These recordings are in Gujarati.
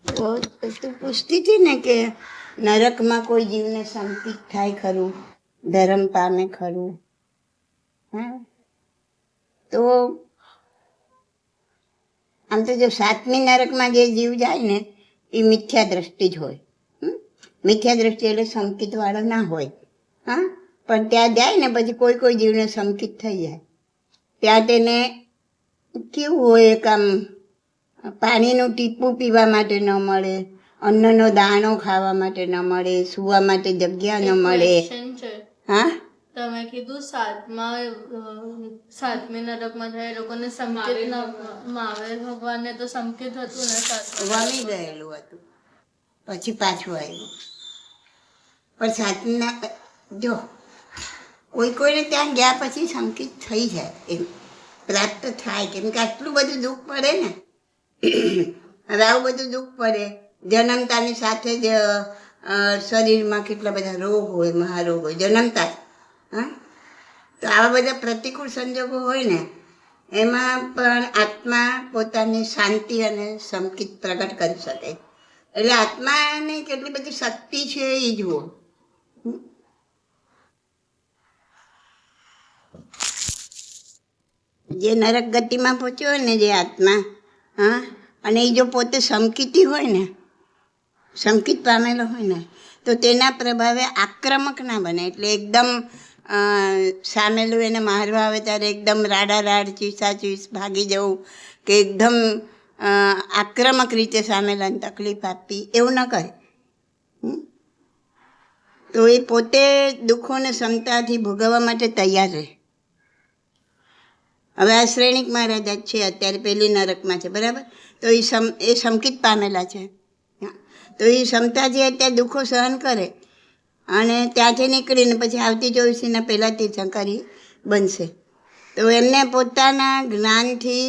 તો તું પૂછતી હતી ને કે નરકમાં કોઈ જીવને સંકિત થાય ખરું, ધર્મ પામે ખરું? હા, તો આમ તો જો સાતમી નરકમાં જે જીવ જાય ને એ મિથ્યા દ્રષ્ટિ જ હોય. મિથ્યા દ્રષ્ટિ એટલે સંકિત વાળો ના હોય. હા, પણ ત્યાં જાય ને પછી કોઈ જીવને સંકિત થઈ જાય. ત્યાં તેને કેવું હોય, એક આમ પાણીનું ટીપું પીવા માટે ન મળે, અન્નનો દાણો ખાવા માટે ન મળે, સૂવા માટે જગ્યા ન મળે. હા, તમે કીધું સાતમી નરકમાં જાય લોકોને સંકેત મહાવીર ભગવાનને તો સંકેત હતું ને, વમી ગયેલું હતું પછી પાછું આવ્યું. પણ સાતના જો કોઈને ત્યાં ગયા પછી સંકિત થઈ જાય, એમ પ્રાપ્ત થાય, કેમ કે આટલું બધું દુઃખ પડે ને. હવે આવું બધું દુઃખ પડે, જન્મતાની સાથે જ શરીરમાં કેટલા બધા રોગ હોય, મહારોગ હોય જન્મતા. હા, તો આવા બધા પ્રતિકૂળ સંજોગો હોય ને એમાં પણ આત્મા પોતાની શાંતિ અને સંકિત પ્રગટ કરી શકે. એટલે આત્માની કેટલી બધી શક્તિ છે એ જુઓ. જે નરક ગતિમાં પહોંચ્યો હોય ને જે આત્મા, હા, અને એ જો પોતે સંકિતી હોય ને, સંકિત પામેલો હોય ને, તો તેના પ્રભાવે આક્રમક ના બને. એટલે એકદમ સામેલું એને મારવા આવે ત્યારે એકદમ રાડારાડ, ચીસાચીસ ભાગી જવું, કે એકદમ આક્રમક રીતે સામેલાને તકલીફ આપવી, એવું ન કરે. તો એ પોતે દુઃખોને ક્ષમતાથી ભોગવવા માટે તૈયાર રહે. હવે આ શ્રેણિક મહારાજ જ છે, અત્યારે પહેલી નરકમાં છે, બરાબર? તો એ સંકિત પામેલા છે. તો એ ક્ષમતાથી અત્યારે દુઃખો સહન કરે અને ત્યાંથી નીકળીને પછી આવતી 24 પહેલાં તીર્થંકરી બનશે. તો એમને પોતાના જ્ઞાનથી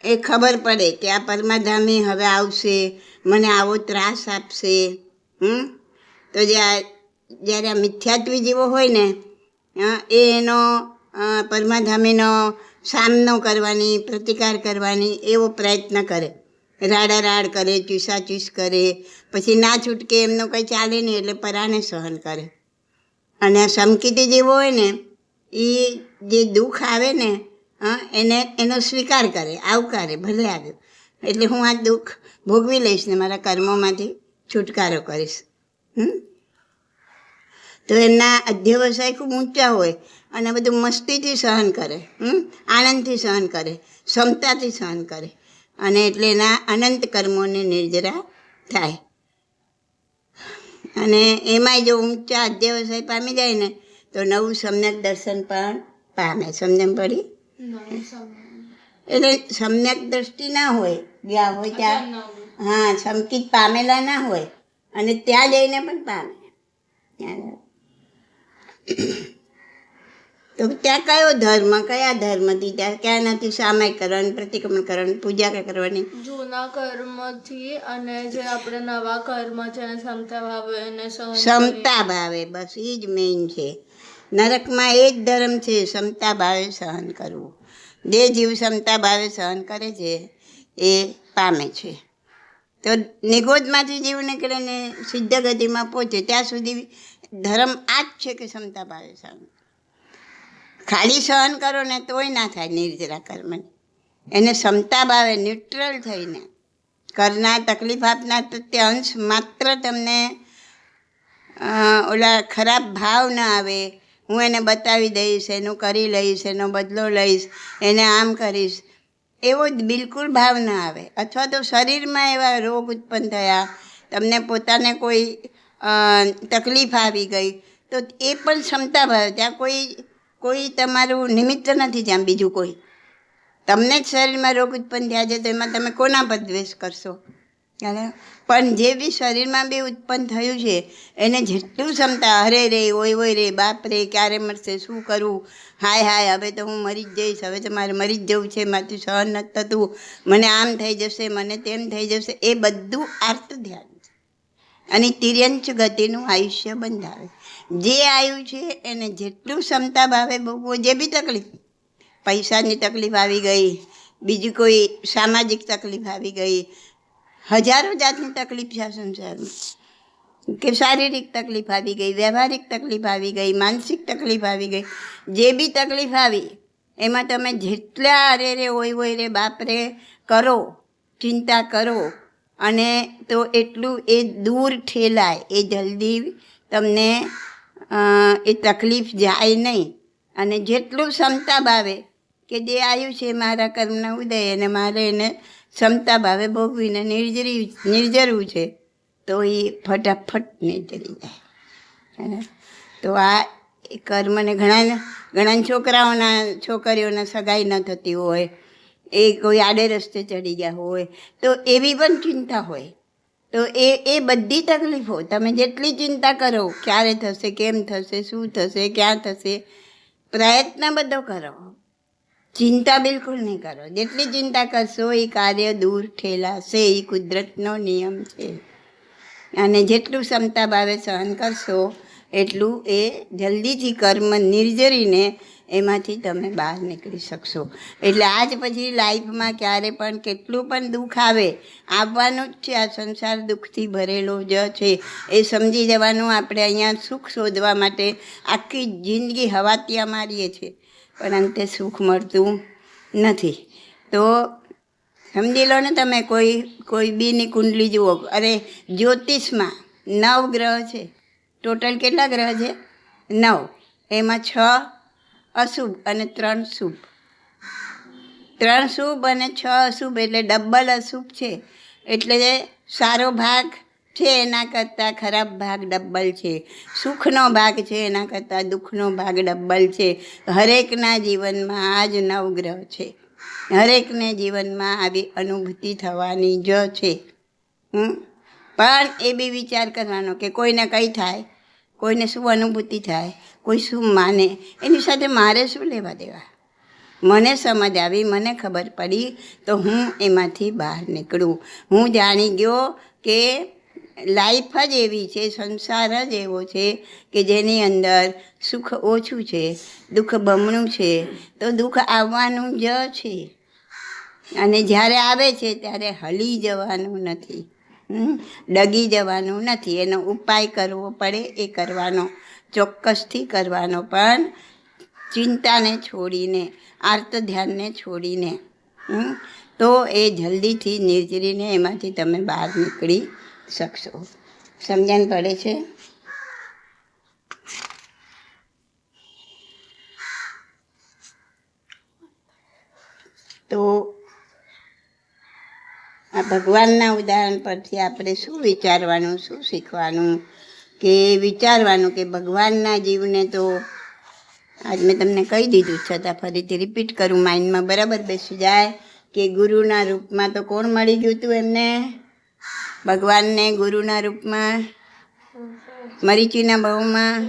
એ ખબર પડે કે આ પરમાધામી હવે આવશે, મને આવો ત્રાસ આપશે. તો જ્યારે આ મિથ્યાત્વી જીવો હોય ને એ એનો પરમાધામીનો સામનો કરવાની, પ્રતિકાર કરવાની એવો પ્રયત્ન કરે, રાડારાડ કરે, ચૂસાચૂસ કરે, પછી ના છૂટકે એમનું કંઈ ચાલે નહીં એટલે પરાને સહન કરે. અને આ સંકિતી જેવો હોય ને એ જે દુઃખ આવે ને એનો સ્વીકાર કરે, આવકારે, ભલે આવ્યો એટલે હું આ દુઃખ ભોગવી લઈશ ને મારા કર્મોમાંથી છુટકારો કરીશ. તો એમના અધ્યવસાય ખૂબ ઊંચા હોય અને બધું મસ્તીથી સહન કરે, આનંદથી સહન કરે, ક્ષમતાથી સહન કરે, અને એટલે એના અનંત કર્મોને નિર્જરા થાય. અને એમાંય જો ઊંચા અધ્યવસાય પામી જાય ને તો નવું સમ્યક દર્શન પણ પામે. સમજણ પડી? એટલે સમ્યક દ્રષ્ટિ ના હોય, ગયા હોય ત્યાં, હા, સંકિત પામેલા ના હોય અને ત્યાં જઈને પણ પામે. તો ત્યાં કયા ધર્મથી, ત્યાં ક્યાં નથી સામાયિક કરવાની, પ્રતિક્રમણ કરવાની, પૂજા કરવાની, જૂના કર્મથી, અને જે આપણે નવા કર્મ છે એને ક્ષમતા ભાવે એને ક્ષમતા ભાવે, બસ એ જ મેઇન છે. નરકમાં એ જ ધર્મ છે, ક્ષમતા ભાવે સહન કરવું. જે જીવ ક્ષમતા ભાવે સહન કરે છે એ પામે છે. તો નિગોદમાંથી જીવ નીકળે ને સિદ્ધ ગતિમાં પહોંચે ત્યાં સુધી ધર્મ આ જ છે કે ક્ષમતા ભાવે સહન. ખાલી સહન કરો ને તોય ના થાય નિર્જરા કર્મની. એને ક્ષમતા ભાવે ન્યુટ્રલ થઈને કરનાર, તકલીફ આપનાર પ્રત્યે અંશ માત્ર તમને ઓલા ખરાબ ભાવ ના આવે, હું એને બતાવી દઈશ, એનું કરી લઈશ, એનો બદલો લઈશ, એને આમ કરીશ, એવો જ બિલકુલ ભાવ ના આવે. અથવા તો શરીરમાં એવા રોગ ઉત્પન્ન થયા, તમને પોતાને કોઈ તકલીફ આવી ગઈ, તો એ પણ ક્ષમતા ભાવે. ત્યાં કોઈ તમારું નિમિત્ત નથી, ત્યાં બીજું કોઈ. તમને જ શરીરમાં રોગ ઉત્પન્ન થયા છે તો એમાં તમે કોના પર દ્વેષ કરશો? પણ જે બી શરીરમાં બી ઉત્પન્ન થયું છે એને જેટલું ક્ષમતા, અરે રે, ઓય રે, બાપ રે, ક્યારે મળશે, શું કરવું, હાય હવે તો હું મરી જ જઈશ, હવે તો મારે મરી જ જવું છે, મારાથી સહન નથી થતું, મને આમ થઈ જશે, મને તેમ થઈ જશે, એ બધું આર્ત ધ્યાન છે. અને તિર્યંચ ગતિનું આયુષ્ય બંધાવે. જે આવ્યું છે એને જેટલું ક્ષમતા ભાવે બહુ, જે બી તકલીફ, પૈસાની તકલીફ આવી ગઈ, બીજી કોઈ સામાજિક તકલીફ આવી ગઈ, હજારો જાતની તકલીફ છે આ સંસારમાં, કે શારીરિક તકલીફ આવી ગઈ, વ્યવહારિક તકલીફ આવી ગઈ, માનસિક તકલીફ આવી ગઈ. જે બી તકલીફ આવી એમાં તમે જેટલા અરે રે હોય રે બાપરે કરો, ચિંતા કરો, અને તો એટલું એ દૂર ઠેલાય, એ જલ્દી તમને એ તકલીફ જાય નહીં. અને જેટલું ક્ષમતા ભાવે કે જે આવ્યું છે મારા કર્મના ઉદય અને મારે એને ક્ષમતા ભાવે ભોગવીને નિર્જરવું છે, તો એ ફટાફટ નિર્જરી જાય. તો આ કર્મને ઘણા છોકરીઓના સગાઈ ન થતી હોય, એ કોઈ આડે રસ્તે ચડી ગયા હોય, તો એવી પણ ચિંતા હોય. તો એ બધી તકલીફો તમે જેટલી ચિંતા કરો, ક્યારે થશે, કેમ થશે, શું થશે, ક્યાં થશે, પ્રયત્ન બધો કરો, ચિંતા બિલકુલ નહીં કરો. જેટલી ચિંતા કરશો એ કાર્ય દૂર ઠેલાશે, એ કુદરતનો નિયમ છે. અને જેટલું ક્ષમતા ભાવે સહન કરશો એટલું એ જલ્દીથી કર્મ નિર્જરીને એમાંથી તમે બહાર નીકળી શકશો. એટલે આજ પછી લાઈફમાં ક્યારે પણ કેટલું પણ દુઃખ આવે, આવવાનું જ છે. આ સંસાર દુઃખથી ભરેલો જ છે, એ સમજી જવાનું. આપણે અહીંયા સુખ શોધવા માટે આખી જિંદગી હવાતિયા મારીએ છીએ, પણ અંતે સુખ મળતું નથી. તો સમજી લો ને, તમે કોઈ બીની કુંડલી જુઓ, અરે જ્યોતિષમાં 9 ગ્રહ છે. ટોટલ કેટલા ગ્રહ છે? 9. એમાં 6 અશુભ અને 3 શુભ. 3 શુભ અને 6 અશુભ એટલે ડબલ અશુભ છે. એટલે સારો ભાગ છે એના કરતાં ખરાબ ભાગ ડબલ છે. સુખનો ભાગ છે એના કરતાં દુઃખનો ભાગ ડબલ છે. હરેકના જીવનમાં આ જ 9 ગ્રહ છે. હરેકને જીવનમાં આવી અનુભૂતિ થવાની જ છે. પણ એ બી વિચાર કરવાનો કે કોઈને કંઈ થાય, કોઈને શું અનુભૂતિ થાય, કોઈ શું માને, એની સાથે મારે શું લેવા દેવા. મને સમજ આવી, મને ખબર પડી, તો હું એમાંથી બહાર નીકળું. હું જાણી ગયો કે લાઈફ જ એવી છે, સંસાર જ એવો છે કે જેની અંદર સુખ ઓછું છે, દુઃખ બમણું છે. તો દુઃખ આવવાનું જ છે, અને જ્યારે આવે છે ત્યારે હલી જવાનું નથી, ડગી જવાનું નથી. એનો ઉપાય કરવો પડે, એ કરવાનો, ચોક્કસથી કરવાનો, પણ ચિંતાને છોડીને, આર્ત ધ્યાનને છોડીને. તો એ જલ્દીથી નિર્જરીને એમાંથી તમે બહાર નીકળી શકશો. સમજણ પડે છે? તો આ ભગવાનના ઉદાહરણ પરથી આપણે શું વિચારવાનું, શું શીખવાનું? કે વિચારવાનું કે ભગવાનના જીવને તો આજ મેં તમને કહી દીધું, છતાં ફરીથી રિપીટ કરું, માઇન્ડમાં બરાબર બેસી જાય કે ગુરુના રૂપમાં તો કોણ મળી ગયું હતું એમને? ભગવાનને ગુરુના રૂપમાં મરીચીના બહુમાં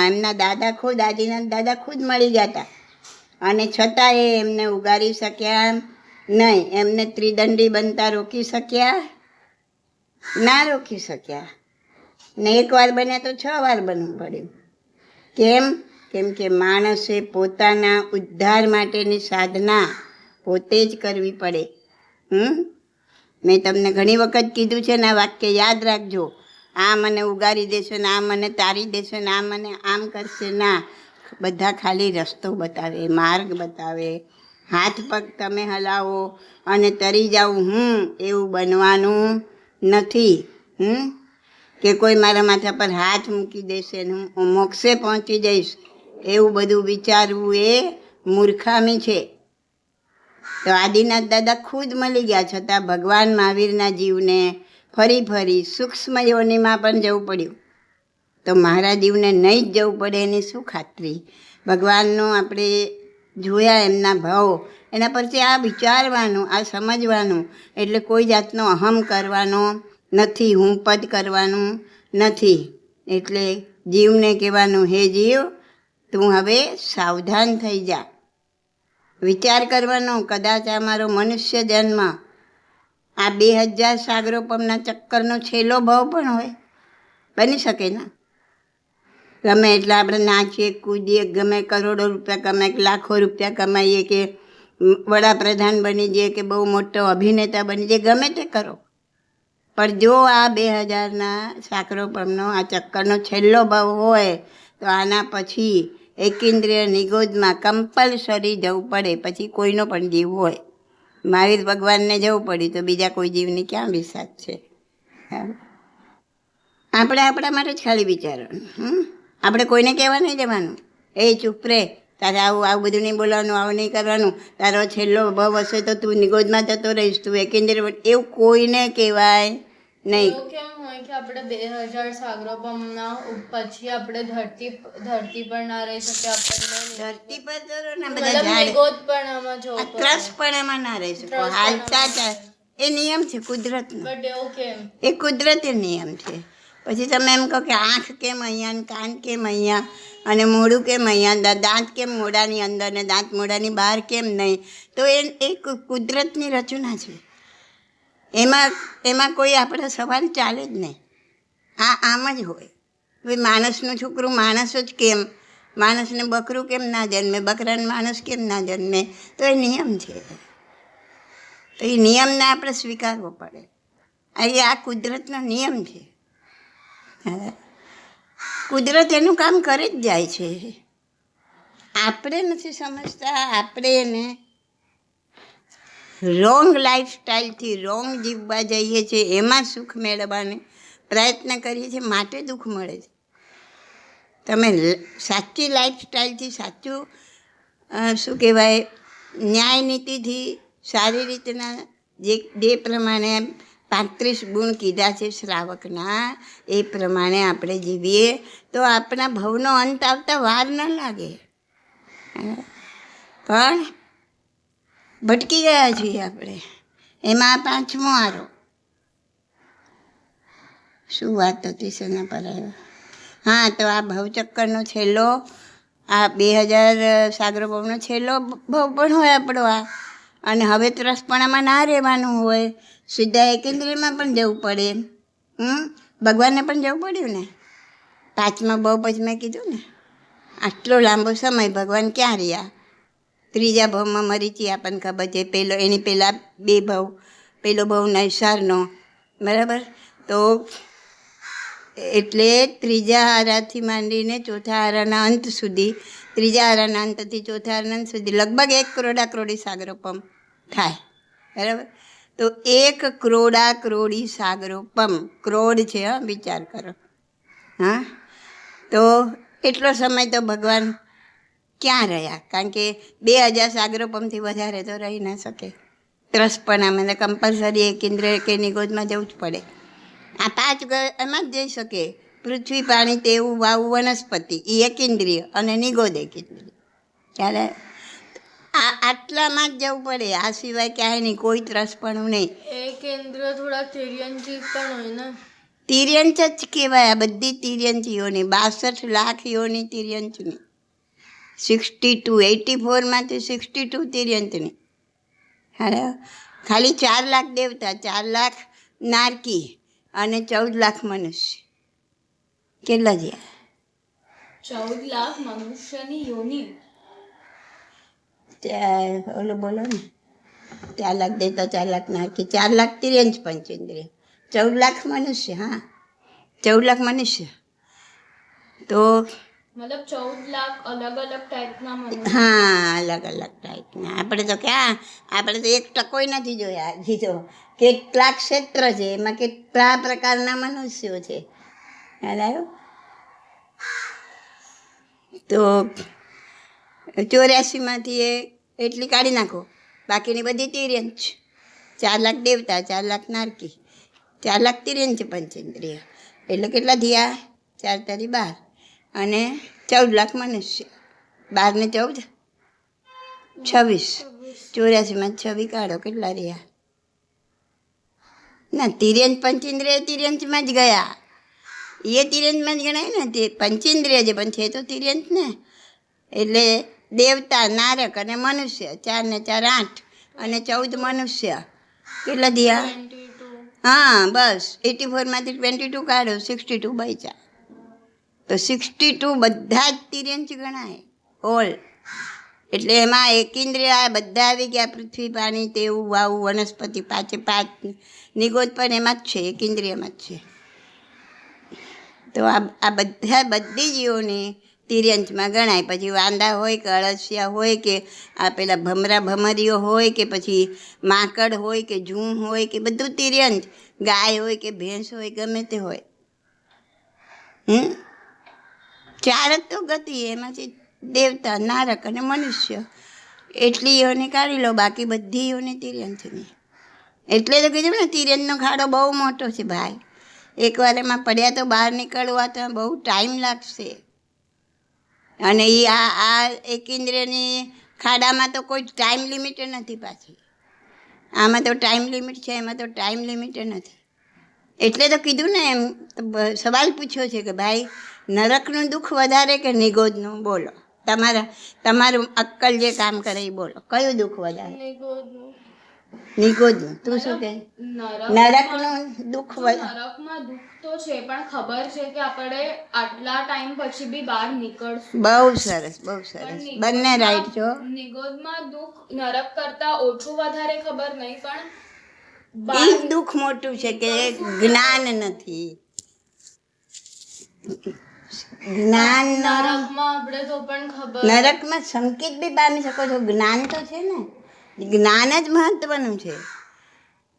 એમના દાદા ખુદ, આદિનાથ દાદા ખુદ મળી ગયા હતા, અને છતાં એ એમને ઉગારી શક્યા નહીં. એમને ત્રિદંડી બનતા રોકી શક્યા? ના રોકી શક્યા. ને 1 વાર બન્યા તો 6 વાર બનવું પડ્યું. કેમ કે માણસે પોતાના ઉદ્ધાર માટેની સાધના પોતે જ કરવી પડે. મેં તમને ઘણી વખત કીધું છે ને, આ વાક્ય યાદ રાખજો. આ મને ઉગારી દેશે ને, આ મને તારી દેશે ને, આ મને આમ કરશે, ના. બધા ખાલી રસ્તો બતાવે, માર્ગ બતાવે. હાથ પગ તમે હલાવો અને તરી જાઉં એવું બનવાનું નથી. કે કોઈ મારા માથા પર હાથ મૂકી દેશે ને હું મોક્ષે પહોંચી જઈશ, એવું બધું વિચારવું એ મૂર્ખામી છે. તો આદિનાથ દાદા ખુદ મળી ગયા, છતાં ભગવાન મહાવીરના જીવને ફરી સૂક્ષ્મ યોનિમાં પણ જવું પડ્યું. તો મારા જીવને નહીં જ જવું પડે એની શું ખાતરી? ભગવાનનો આપણે જોયા એમના ભાવ, એના પરથી આ વિચારવાનું, આ સમજવાનું. એટલે કોઈ જાતનો અહમ કરવાનો નથી, હું પદ કરવાનું નથી. એટલે જીવને કહેવાનું, હે જીવ, તું હવે સાવધાન થઈ જા. વિચાર કરવાનો, કદાચ આ મારો મનુષ્ય જન્મ આ 2000 સાગરોપમના ચક્કરનો છેલ્લો ભાવ પણ હોય, બની શકે ને. ગમે એટલે આપણે નાચીએ, કૂદીએ, ગમે કરોડો રૂપિયા કમાઈએ, લાખો રૂપિયા કમાઈએ, કે વડાપ્રધાન બની જાય કે બહુ મોટો અભિનેતા બની જાય, ગમે તે કરો, પણ જો આ 2000ના સાકરોપમનો આ ચક્કરનો છેલ્લો ભાવ હોય તો આના પછી એકેન્દ્રિય નિગોદમાં કમ્પલસરી જવું પડે, પછી કોઈનો પણ જીવ હોય. મહાવીર ભગવાનને જવું પડ્યું તો બીજા કોઈ જીવની ક્યાં વિશ્વાસ છે? આપણે આપણા માટે જ ખાલી વિચારવાનું. આપણે કોઈને કહેવા નહીં જવાનું, એ ચૂપ રે, તારે આવું બધું નહીં બોલવાનું, આવું નહીં કરવાનું, તારો છેલ્લો ભાવ હશે તો તું નિગોદમાં જતો રહીશ, તું એકેન્દ્રિય, એવું કોઈને કહેવાય નહીં. એવું કેમ હોય કે આપણે 2000 સાગરોપમના પછી આપણે ધરતી પર ના રહી શકીએ? આપણને ધરતી પર તો ને મતલબ બધા ઝાડ નિગોદ પણ આમાં જવું પડે. ત્રસ પણ એમાં ના રહી શકો, હાલતા એ નિયમ છે કુદરતનો, બટ એવું કેમ? એ કુદરતી નિયમ છે. પછી તમે એમ કહો કે આંખ કેમ અહીંયા ને કાન કેમ અહીંયા અને મોઢું કેમ અહીંયા, દાંત કેમ મોઢાની અંદર ને દાંત મોઢાની બહાર કેમ નહીં, તો એ કુદરતની રચના છે. એમાં કોઈ આપણે સવાલ ચાલે જ નહીં. આમ જ હોય. હવે માણસનું છોકરું માણસ જ કેમ, માણસને બકરું કેમ ના જન્મે, બકરાને માણસ કેમ ના જન્મે, તો એ નિયમ છે. તો એ નિયમને આપણે સ્વીકારવો પડે. આ કુદરતનો નિયમ છે. કુદરત એનું કામ કરી જ જાય છે. આપણે નથી સમજતા, આપણે એને રોંગ લાઈફસ્ટાઈલથી રોંગ જીવવા જઈએ છીએ, એમાં સુખ મેળવવાને પ્રયત્ન કરીએ છીએ, માટે દુઃખ મળે છે. તમે સાચી લાઈફસ્ટાઈલથી, સાચું શું કહેવાય, ન્યાય નીતિથી, સારી રીતના જે પ્રમાણે 35 ગુણ કીધા છે શ્રાવકના, એ પ્રમાણે આપણે જીવીએ તો આપણા ભવનો અંત આવતા વાર ન લાગે. પણ ભટકી ગયા છીએ આપણે. એમાં 5મો આરો શું વાત હતી શેના પર આવ્યો? હા, તો આ ભવચક્કરનો છેલ્લો, આ 2000 સાગરોપમનો છેલ્લો ભવ પણ હોય આપણો આ. અને હવે ત્રસપણામાં ના રહેવાનું હોય, સીધા એકેન્દ્રિયમાં પણ જવું પડે. ભગવાનને પણ જવું પડ્યું ને. 5મા ભવ પછી મેં કીધું ને, આટલો લાંબો સમય ભગવાન ક્યાં રહ્યા? 3જા ભવમાં મરીચી, આપણને ખબર છે. એની પહેલાં 2 ભવ, પહેલો ભવ નૈસારનો, બરાબર. તો એટલે 3જા હારાથી માંડીને 4થા હારાના અંત સુધી, 3જા હારાના અંતથી 4થા હારાના અંત સુધી લગભગ 1 કરોડા સાગરોપમ થાય, બરાબર. તો 1 કરોડી સાગરોપમ, ક્રોડ છે, વિચાર કરો. હા, તો એટલો સમય તો ભગવાન ક્યાં રહ્યા? કારણ કે 2000 સાગરોપમથી વધારે તો રહી ના શકે. ત્રસપણામાં કમ્પલસરી એકેન્દ્રિય કે નિગોદમાં જવું જ પડે. આ 5 એમાં જ જઈ શકે. પૃથ્વી, પાણી, તેવું, વાવું, વનસ્પતિ, એ એકેન્દ્રિય અને નિગોદ એકેન્દ્રિય. ત્યારે આટલામાં જ જવું પડે. આ સિવાય ક્યાંય નહીં, કોઈ ત્રસપણું નહીં. એ કેન્દ્ર થોડા તિર્યંચી પણ હોય ને? તિર્યંચ જ કહેવાય આ બધી તિર્યંચીઓની. 62 લાખ યોની તિર્યંચની, 84માંથી 62 તિર્યંચની. હવે ખાલી 4 લાખ દેવતા, 4 લાખ નારકી અને 14 લાખ મનુષ્ય. કેટલા થયા? 14 લાખ મનુષ્યની યોની. ઓલું બોલો ને, 4 લાખ દેવતા, 4 લાખ નારકી, 4 લાખ તિર્યંચ પંચેન્દ્રિય, 14 લાખ મનુષ્ય. હા, 14 લાખ મનુષ્ય. તો મતલબ 14 લાખ અલગ અલગ ટાઈપના મનુષ્ય. હા, અલગ અલગ ટાઈપના. આપણે તો ક્યાં, આપણે તો 1% નથી જોયા. હજી તો કેટલા ક્ષેત્ર છે, એમાં કેટલા પ્રકારના મનુષ્યો છે. ખ્યાલ આવ્યો? તો 84માંથી એટલી કાઢી નાખો, બાકીની બધી તિર્યંચ. 4 લાખ દેવતા, 4 લાખ નારકી, 4 લાખ તિર્યંચ પંચેન્દ્રિય, એટલે કેટલા થયા? 4 તારી 12 અને 14 લાખ મનુષ્ય. 12 ને 14 26. 84માં 26 કાઢો, કેટલા રહ્યા? ના, તિર્યંચ પંચેન્દ્રિય તિર્યંચમાં જ ગયા. એ તિર્યંચમાં જ ગણાય ને, તે પંચેન્દ્રિય છે પણ છે તો તિર્યંચ ને. એટલે દેવતા, નારક અને મનુષ્ય, 4 ને 4 8 અને 14 મનુષ્ય. કેટલા થયા? 22. હા, બસ. 84માંથી 22 કાઢો, 62 બચ્યા. તો 62 બધા જ તિર્યંચ ગણાય. ઓલ એટલે એમાં એકેન્દ્રિય આ બધા આવી ગયા, પૃથ્વી, પાણી, તેવું, વાવું, વનસ્પતિ, પાંચે પાંચ નિગોદ પણ એમાં જ છે, એકેન્દ્રિયમાં જ છે. તો આ બધી જીવોની તિર્યંશમાં ગણાય. પછી વાંદા હોય કે અળસિયા હોય કે આ પેલા ભમરીઓ હોય કે પછી માકડ હોય કે જૂં હોય કે બધું તિર્યંશ, ગાય હોય કે ભેંસ હોય, ગમે તે હોય. ચાર જ તો ગતિ, એમાંથી દેવતા, નારક અને મનુષ્ય, એટલી યોને કાઢી લો, બાકી બધી યોને તિર્યંશની. એટલે તો કીધું ને, તિર્યંશનો ખાડો બહુ મોટો છે ભાઈ. એકવાર એમાં પડ્યા તો બહાર નીકળવા તો બહુ ટાઈમ લાગશે. અને એ આ એકેન્દ્રિયની ખાડામાં તો કોઈ ટાઈમ લિમિટ નથી પાછી. આમાં તો ટાઈમ લિમિટ છે, એમાં તો ટાઈમ લિમિટ નથી. એટલે તો કીધું ને, એમ સવાલ પૂછ્યો છે કે ભાઈ નરકનું દુઃખ વધારે કે નિગોદનું? બોલો, તમારું અક્કલ જે કામ કરે એ બોલો, કયું દુઃખ વધારે? નિગોદનું. તું શું કહે? નરકનું દુઃખ વધારે. નરકમાં દુઃખ તો છે, પણ ખબર છે કે આપણે આટલા ટાઈમ પછી બી બહાર નીકળશું. બહુ સરસ, બહુ સરસ, બંને રાઈટ છો. નિગોદમાં દુઃખ નરક કરતા ઓછું વધારે ખબર નહીં, પણ એ દુઃખ મોટું છે કે જ્ઞાન નથી. જ્ઞાન નરકમાં આપણે તો પણ ખબર, નરકમાં સંકેત બી પામી શકો છો, જ્ઞાન તો છે ને. જ્ઞાન જ મહત્વનું છે.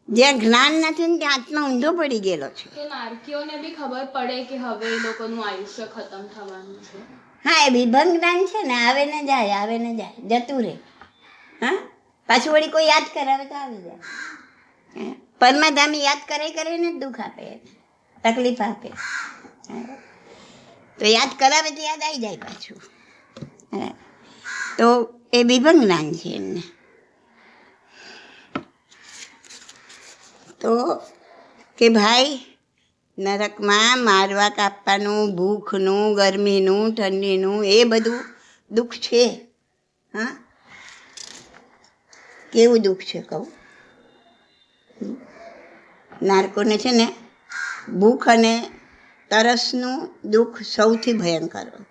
જ્યાં જ્ઞાન નથી ને ત્યાં આત્મા ઊંધો પડી ગયેલો છે. તો નારકીઓને બી ખબર પડે કે હવે એ લોકોનું આયુષ્ય ખતમ થવાનું છે. હા, એ વિભંગ જ્ઞાન છે ને, આવે ને જાય, આવે ને જાય, જતું રહે. હા, પાછું વળી કોઈ યાદ કરાવે તો આવી જાય. પરમાધામી યાદ કરીને દુઃખ આપે, તકલીફ આપે. તો યાદ કરાવે તો યાદ આવી જાય પાછું. તો એ વિભંગ જ્ઞાન છે એમને. તો કે ભાઈ નરકમાં મારવા કાપવાનું, ભૂખનું, ગરમીનું, ઠંડીનું, એ બધું દુઃખ છે. હા, કેવું દુઃખ છે કહું? નારકોને છે ને ભૂખ અને તરસનું દુઃખ સૌથી ભયંકર હોય.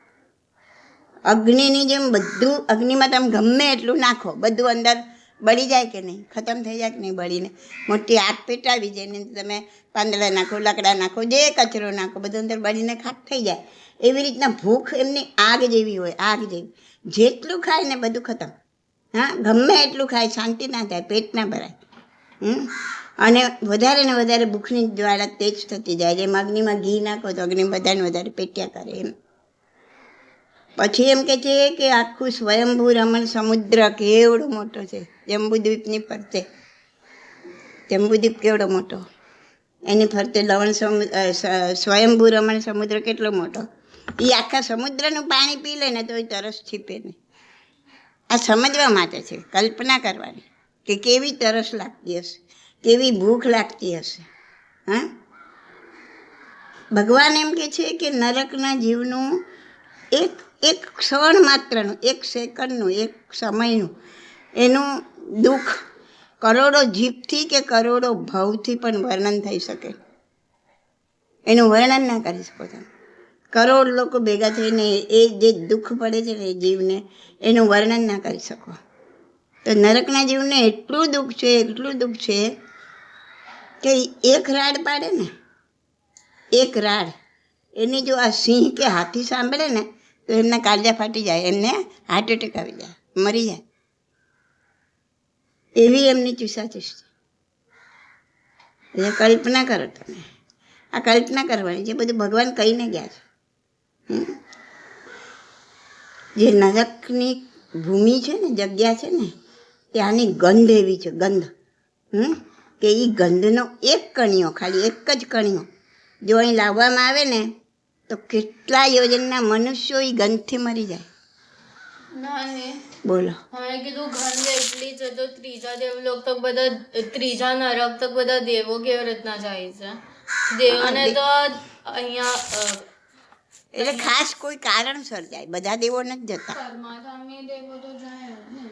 અગ્નિની જેમ બધું, અગ્નિમાં તમે ગમે એટલું નાખો, બધું અંદર બળી જાય કે નહીં? ખતમ થઈ જાય કે નહીં બળીને? મોટી આગ પેટાવી જાય ને તમે પાંદડા નાખો, લાકડા નાખો, જે કચરો નાખો, બધું અંદર બળીને ખાક થઈ જાય. એવી રીતના ભૂખ એમની આગ જેવી હોય, આગ જેવી. જેટલું ખાય ને બધું ખતમ. હા, ગમે એટલું ખાય, શાંતિ ના થાય, પેટ ના ભરાય. અને વધારે ને વધારે ભૂખની જ્વાળા તેજ થતી જાય. જેમ અગ્નિમાં ઘી નાખો તો અગ્નિ બધાને વધારે પેટ્યા કરે એમ. પછી એમ કે છે કે આખું સ્વયંભૂ રમણ સમુદ્ર કેવડો મોટો છે, જંબુદ્વીપની ફરતે. જંબુદ્વીપ કેવડો મોટો, એની ફરતે સ્વયંભૂ રમણ સમુદ્ર કેટલો મોટો. એ આખા સમુદ્રનું પાણી પી લે ને તો એ તરસ છીપે નહીં. આ સમજવા માટે છે, કલ્પના કરવાની કે કેવી તરસ લાગતી હશે, કેવી ભૂખ લાગતી હશે. હા, ભગવાન એમ કે છે કે નરકના જીવનું એક ક્ષણ માત્રનું, એક સેકન્ડનું, એક સમયનું એનું દુઃખ કરોડો જીભથી કે કરોડો ભાવથી પણ વર્ણન થઈ શકે. એનું વર્ણન ના કરી શકો તમે. કરોડ લોકો ભેગા થઈને એ જે દુઃખ પડે છે ને એ જીવને, એનું વર્ણન ના કરી શકો. તો નરકના જીવને એટલું દુઃખ છે, એટલું દુઃખ છે કે એક રાડ પાડે ને, એક રાડ એની જો આ સિંહ કે હાથી સાંભળે ને તો એમના કાળજા ફાટી જાય, એમને હાર્ટ એટેક આવી જાય, મરી જાય. એવી એમની ચૂસાચૂસ છે. એટલે કલ્પના કરો તમે, આ કલ્પના કરવાની, જે બધું ભગવાન કહીને ગયા છે. જે નરકની ભૂમિ છે ને, જગ્યા છે ને, ત્યાંની ગંધ એવી છે, ગંધ, કે એ ગંધનો એક કણિયો, ખાલી એક જ કણિયો જો અહીં લાવવામાં આવે ને તો કેટલા યોજનના મનુષ્યો એ ગંધથી મરી જાય. બોલો, હવે કીધું ગંધ એટલી છે તો ત્રીજા દેવલોક તક બધા, ત્રીજા નરક તક બધા દેવો કેવી રીતના જાય છે? દેવોને તો અહીંયા એટલે ખાસ કોઈ કારણસર જાય, બધા દેવો નથી જતા. પરમાધામી દેવો તો જાય ને.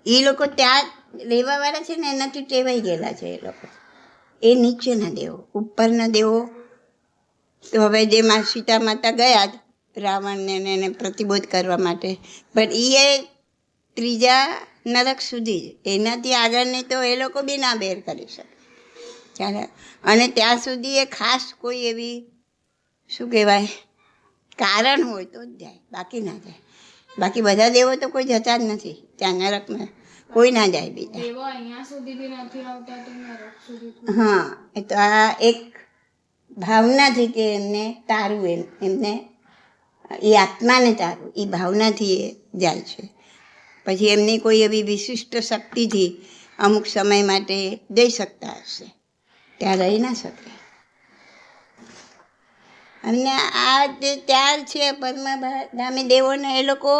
એ લોકો ત્યાં રહેવાવાળા છે ને એનાથી ટેવાઈ ગયેલા છે એ લોકો. એ નીચેના દેવો, ઉપરના દેવો તો હવે જેમાં સીતા માતા ગયા રાવણને એને પ્રતિબોધ કરવા માટે, પણ ત્રીજા નરક સુધી જ, એનાથી આગળની તો એ લોકો બી ના બેર કરી શકે. ચાલે. અને ત્યાં સુધી એ ખાસ કોઈ એવી શું કહેવાય કારણ હોય તો જ જાય, બાકી ના જાય. બાકી બધા દેવો તો કોઈ જતા જ નથી ત્યાં નરકમાં, કોઈ ના જાય બીજા. દેવો અહીંયા સુધી બી નથી આવતા તો નરક સુધી. હા, એ તો આ એક ભાવનાથી કે એમને તારવું, એમને એ આત્માને તારવું, એ ભાવનાથી એ જાય છે. પછી એમની કોઈ એવી વિશિષ્ટ શક્તિથી અમુક સમય માટે જઈ શકતા હશે, ત્યાં રહી ના શકે. અને આ જે ત્યાર છે પરમાગામી દેવોને, એ લોકો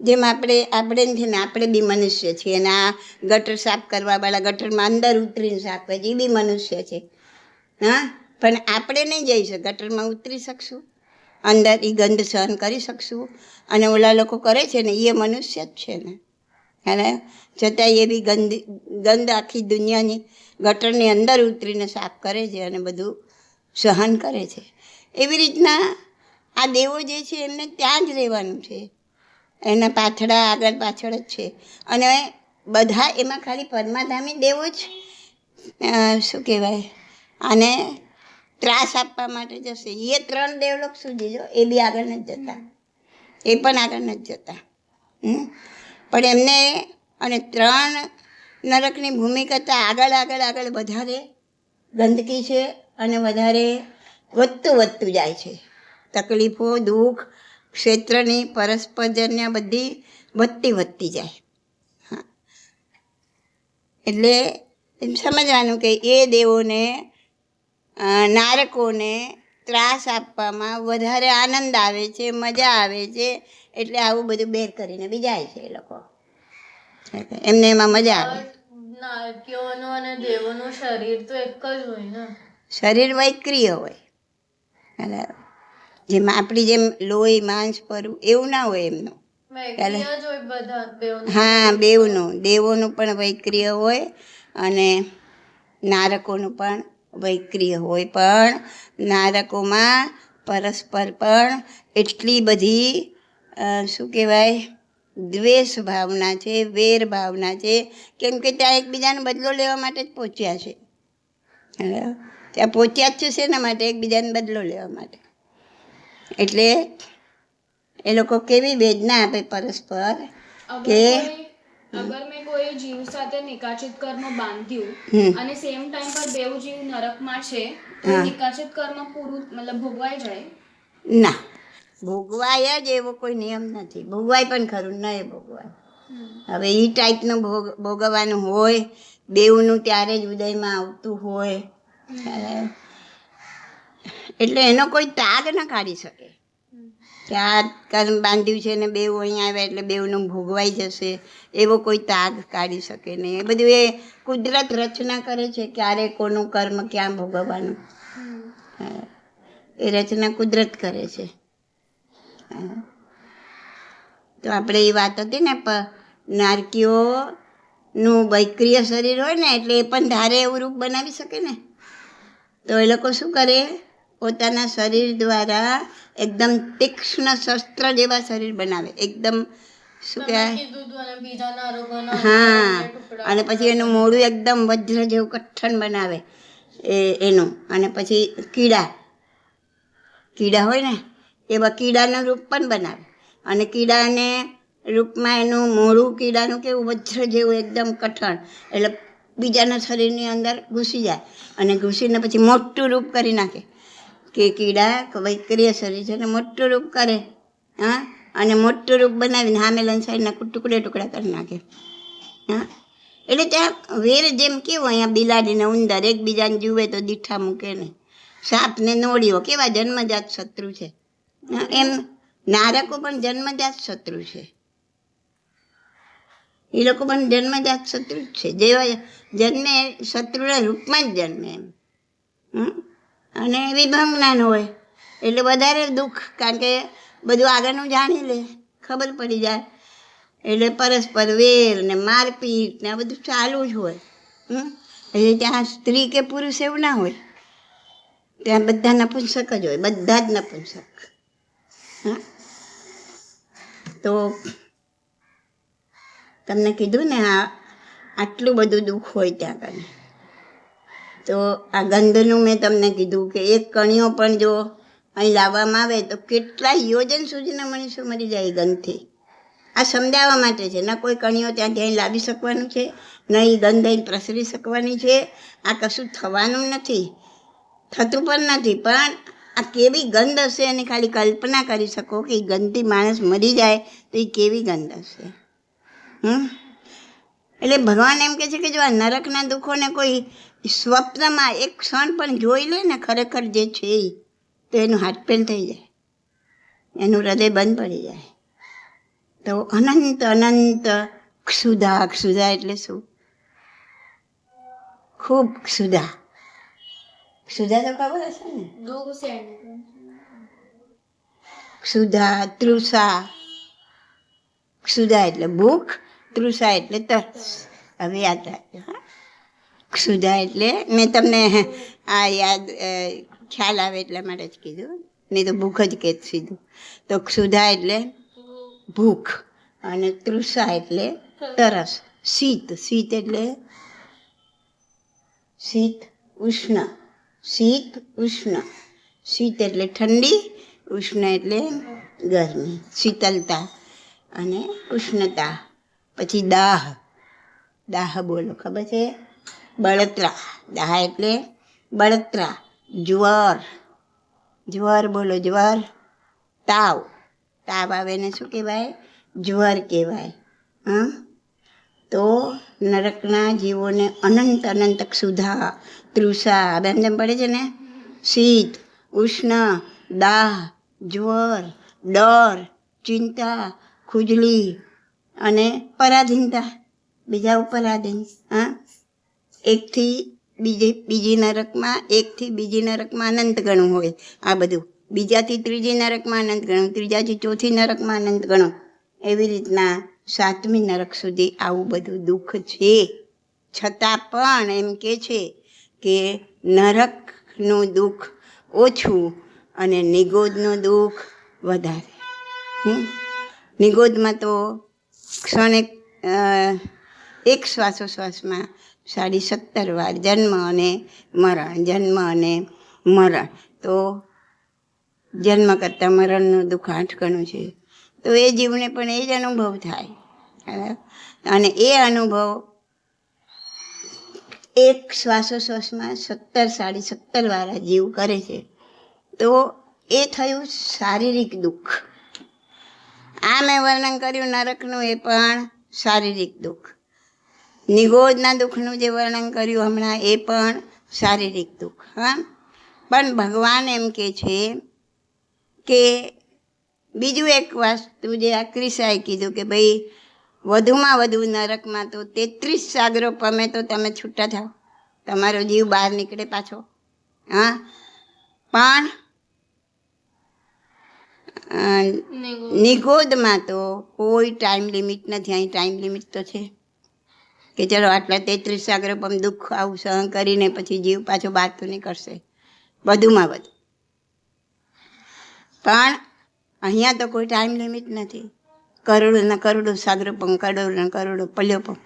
જેમ આપણે છે ને, આપણે બી મનુષ્ય છીએ, અને આ ગટર સાફ કરવાવાળા ગટરમાં અંદર ઉતરીને સાફ કરે છે, એ બી મનુષ્ય છે. હા, પણ આપણે નહીં જઈ શકીએ, ગટરમાં ઉતરી શકશું, અંદર એ ગંધ સહન કરી શકશું. અને ઓલા લોકો કરે છે ને, એ મનુષ્ય જ છે ને, અને છતાં એ બી ગંધ આખી દુનિયાની ગટરની અંદર ઉતરીને સાફ કરે છે અને બધું સહન કરે છે. એવી રીતના આ દેવો જે છે એમને ત્યાં જ રહેવાનું છે, એના આગળ પાછળ જ છે. અને બધા એમાં ખાલી પરમાધામી દેવો જ શું કહેવાય આને ત્રાસ આપવા માટે જશે. એ 3 દેવલોક સુધી જો, એ બી આગળ નથી જતા, એ પણ આગળ નથી જતા. પણ એમને અને 3 નરકની ભૂમિ કરતાં આગળ વધારે ગંદકી છે, અને વધારે વધતું જાય છે. તકલીફો, દુઃખ, ક્ષેત્રની પરસ્પરજન્ય બધી વધતી જાય. હા, એટલે એમ સમજવાનું કે એ દેવોને નારકોને ત્રાસ આપવામાં વધારે આનંદ આવે છે, મજા આવે છે, એટલે આવું બધું બેર કરીને બી જાય છે એ લોકો, એમને એમાં મજા આવે. નારકીઓનું અને દેવોનું શરીર તો એક જ હોય ને, શરીર વૈક્રિય હોય, જેમ આપણી જેમ લોહી માંસ પરવું એવું ના હોય એમનું. હા, બેવનું, દેવોનું પણ વૈક્રિય હોય અને નારકોનું પણ વૈક્રિય હોય. પણ નારકોમાં પરસ્પર પણ એટલી બધી શું કહેવાય દ્વેષ ભાવના છે, વેર ભાવના છે, કેમ કે ત્યાં એકબીજાનો બદલો લેવા માટે જ પહોંચ્યા છે. ત્યાં પહોંચ્યા જ છે શેના માટે? એકબીજાને બદલો લેવા માટે. એટલે એ લોકો કેવી વેદના આપે પરસ્પર કે અગર મેં કોઈ જીવ સાથે નિકાચિત કર્મ બાંધ્યું અને સેમ ટાઈમ પર બેવ જીવ નરકમાં છે, તો એ નિકાચિત કર્મ પૂરું મતલબ ભોગવાઈ જાય? ના, ભોગવાય જ એવો કોઈ નિયમ નથી. ભોગવાય પણ ખરું, નહીં ભોગવાય. હવે એ ટાઈપનું ભોગવવાનું હોય, બેવનું ત્યારે જ ઉદયમાં આવતું હોય, એટલે એનો કોઈ ત્યાગ ન કાઢી શકે કે આ કર્મ બાંધ્યું છે ને બેવ અહીં આવ્યા એટલે બેવનું ભોગવાઈ જશે, એવો કોઈ ત્યાગ કાઢી શકે નહીં. એ બધું એ કુદરત રચના કરે છે, ક્યારે કોનું કર્મ ક્યાં ભોગવવાનું, એ રચના કુદરત કરે છે. તો આપણે એ વાત હતી ને, નારકીઓનું વૈક્રિય શરીર હોય ને, એટલે એ પણ ધારે એવું રૂપ બનાવી શકે ને, તો એ લોકો શું કરે, પોતાના શરીર દ્વારા એકદમ તીક્ષ્ણ શસ્ત્ર જેવા શરીર બનાવે, એકદમ શું કહેવાય, હા, અને પછી એનું મોઢું એકદમ વજ્ર જેવું કઠણ બનાવે એનું. અને પછી કીડા હોય ને, એવા કીડાનું રૂપ પણ બનાવે, અને કીડાને રૂપમાં એનું મોઢું કીડાનું કેવું વજ્ર જેવું એકદમ કઠણ, એટલે બીજાના શરીરની અંદર ઘૂસી જાય, અને ઘૂસીને પછી મોટું રૂપ કરી નાખે કે કીડા વૈક્રિય શરીર છે ને મોટું રૂપ કરે. હા, અને મોટું રૂપ બનાવીને હામેલાના સાઈડના ટુકડા કરી નાખે. હા, એટલે ત્યાં વેર જેમ કેવું અહીંયા બિલાડીને ઉંદર એકબીજાને જુએ તો દીઠા મૂકે ને, સાપને નોળીઓ કેવા જન્મજાત શત્રુ છે, એમ નારકો પણ જન્મજાત શત્રુ છે. એ લોકો પણ જન્મજાત શત્રુ જ છે, જેવા જન્મે શત્રુના રૂપમાં જ જન્મે એમ. અને વિભંગ જ્ઞાન હોય એટલે વધારે દુઃખ, કારણ કે બધું આગળનું જાણી લે, ખબર પડી જાય, એટલે પરસ્પર વેર ને મારપીટ ને આ બધું ચાલુ જ હોય. એટલે ત્યાં સ્ત્રી કે પુરુષ એવું ના હોય, ત્યાં બધા નપુંસક જ હોય, બધા જ નપુંસક. હા, તો તમને કીધું ને આટલું બધું દુઃખ હોય ત્યાં આગળ. તો આ ગંધનું મેં તમને કીધું કે એક કણિયો પણ જો અહીં લાવવામાં આવે તો કેટલા યોજન સુધીના મનુષ્યો મરી જાય ગંધથી. આ સમજાવવા માટે છે. ન કોઈ કણિયો ત્યાંથી અહીં લાવી શકવાનું છે, ન એ ગંધ અહીં પ્રસરી શકવાની છે. આ કશું થવાનું નથી, થતું પણ નથી. પણ આ કેવી ગંધ હશે એની ખાલી કલ્પના કરી શકો કે એ ગંધથી માણસ મરી જાય તો એ કેવી ગંધ હશે. એટલે ભગવાન એમ કહે છે કે જો આ નરકના દુઃખોને કોઈ સ્વપ્નમાં એક ક્ષણ પણ જોઈ લે ને ખરેખર જે છે એ, તો એનું હાર્ટ ફેલ થઈ જાય, એનું હૃદય બંધ પડી જાય. તો અનંત અનંત ક્ષુધા. ક્ષુધા એટલે શું? ખૂબ ક્ષુધા. ક્ષુધા તો ખબર હશે ને? ક્ષુધા, તૃષા. ક્ષુધા એટલે ભૂખ, તૃષા એટલે તરસ. હવે યાદ રાખજો. ક્ષુધા એટલે મેં તમને આ યાદ ખ્યાલ આવે એટલા માટે જ કીધું, નહીં તો ભૂખ જ કહેત સીધું. તો ક્ષુધા એટલે ભૂખ, અને તૃષા એટલે તરસ. શીત. શીત એટલે શીત, ઉષ્ણ. શીત, ઉષ્ણ. શીત એટલે ઠંડી, ઉષ્ણ એટલે ગરમી, શીતલતા અને ઉષ્ણતા. પછી દાહ. દાહ બોલો, ખબર છે? બળતરા. દાહ એટલે બળતરા. જ્વર. જ્વર બોલો, જ્વર. તાવ. તાવ આવે ને શું કહેવાય? જ્વર કહેવાય. તો નરકના જીવોને અનંત અનંત ક્ષુધા, તૃષા, બેમ જેમ પડે છે ને, શીત, ઉષ્ણ, દાહ, જ્વર, ડર, ચિંતા, ખુજલી અને પરાધીનતા. બીજા ઉપર આધીન. એકથી બીજી નરકમાં, એકથી બીજી નરકમાં અનંત ગણું હોય આ બધું. બીજાથી ત્રીજી નરકમાં અનંત ગણું, ત્રીજાથી ચોથી નરકમાં અનંત ગણું. એવી રીતના 7મી નરક સુધી આવું બધું દુઃખ છે. છતાં પણ એમ કે છે કે નરકનું દુઃખ ઓછું અને નિગોદનું દુઃખ વધારે. નિગોદમાં તો ક્ષણે એક શ્વાસોશ્વાસમાં 17.5 વાર જન્મ અને મરણ, જન્મ અને મરણ. તો જન્મ કરતાં મરણનું દુઃખ 8 ગણું છે. તો એ જીવને પણ એ જ અનુભવ થાય. અને એ અનુભવ એક શ્વાસોશ્વાસમાં 17 વાર જીવ કરે છે. તો એ થયું શારીરિક દુઃખ. આ મેં વર્ણન કર્યું નરકનું, એ પણ શારીરિક દુઃખ. નિગોદના દુઃખનું જે વર્ણન કર્યું હમણાં, એ પણ શારીરિક દુઃખ. પણ ભગવાન એમ કહે છે કે બીજું એક વસ્તુ જે આ ક્રિસાએ કીધું કે ભાઈ વધુમાં વધુ નરકમાં તો 33 સાગરો પમે તો તમે છૂટા થાવ, તમારો જીવ બહાર નીકળે પાછો. પણ નિગોદમાં તો કોઈ ટાઈમ લિમિટ નથી. અહીં ટાઈમ લિમિટ તો છે કે ચલો આટલા 33 સાગરો પમ દુઃખ આવું સહન કરીને પછી જીવ પાછો બહાર તો નીકળશે, વધુમાં વધુ. પણ અહીંયા તો કોઈ ટાઈમ લિમિટ નથી. કરોડોના કરોડો સાગરો પમ, કરોડોના કરોડો પલ્યો પમ,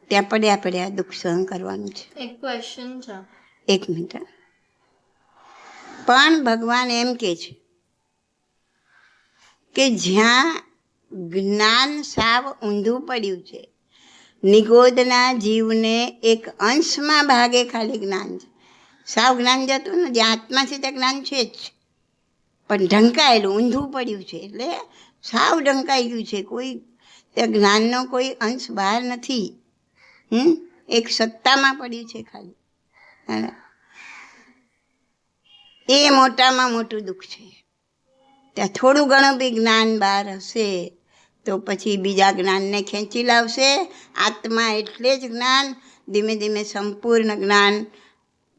ત્યાં પડ્યા દુઃખ સહન કરવાનું છે. એક ક્વેશ્ચન છે. 1 મિનિટ. પણ ભગવાન એમ કહે છે કે જ્યાં જ્ઞાન સાવ ઊંધું પડ્યું છે, નિગોદના જીવને એક અંશમાં ભાગે ખાલી જ્ઞાન છે. સાવ જ્ઞાન જતું ને, જ્યાં આત્મા છે ત્યાં જ્ઞાન છે જ, પણ ઢંકાયેલું ઊંધું પડ્યું છે. એટલે સાવ ઢંકાઈ ગયું છે. કોઈ ત્યાં જ્ઞાનનો કોઈ અંશ બહાર નથી. એક સત્તામાં પડ્યું છે ખાલી. એ મોટામાં મોટું દુઃખ છે. ત્યાં થોડું ઘણું બી જ્ઞાન બહાર હશે તો પછી બીજા જ્ઞાનને ખેંચી લાવશે. આત્મા એટલે જ જ્ઞાન. ધીમે ધીમે સંપૂર્ણ જ્ઞાન